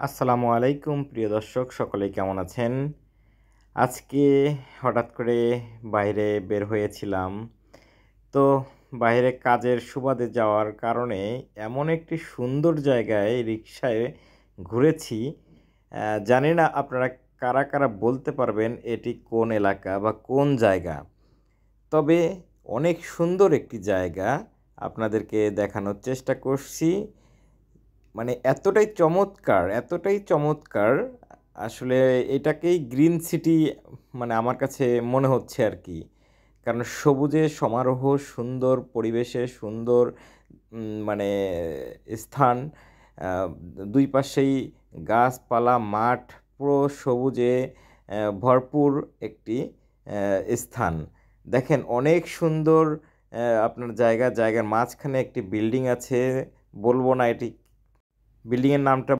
আসসালামু আলাইকুম প্রিয় দর্শক, সকলেই কেমন আছেন? আজকে হঠাৎ করে বাইরে বের হয়েছিলাম। তো বাইরে কাজের সুবাদে যাওয়ার কারণে এমন একটি সুন্দর জায়গায় রিকশায় ঘুরেছি। জানি না আপনারা কারা, কারা বলতে পারবেন এটি কোন এলাকা বা কোন জায়গা? তবে অনেক সুন্দর একটি জায়গা আপনাদেরকে দেখানোর চেষ্টা করছি। মানে এতটাই চমৎকার আসলে এটাকেই গ্রিন সিটি মানে আমার কাছে মনে হচ্ছে আরকি। কারণ সবুজে সমারোহ, সুন্দর পরিবেশে সুন্দর মানে স্থান, আ ২ পাশেই গাছপালা, মাঠ পুরো সবুজে ভরপুর একটি স্থান। দেখেন অনেক সুন্দর আপনার জায়গার মাঝখানে একটি বিল্ডিং আছে। বলব না এটি বিল্ডিংয়ের নামটা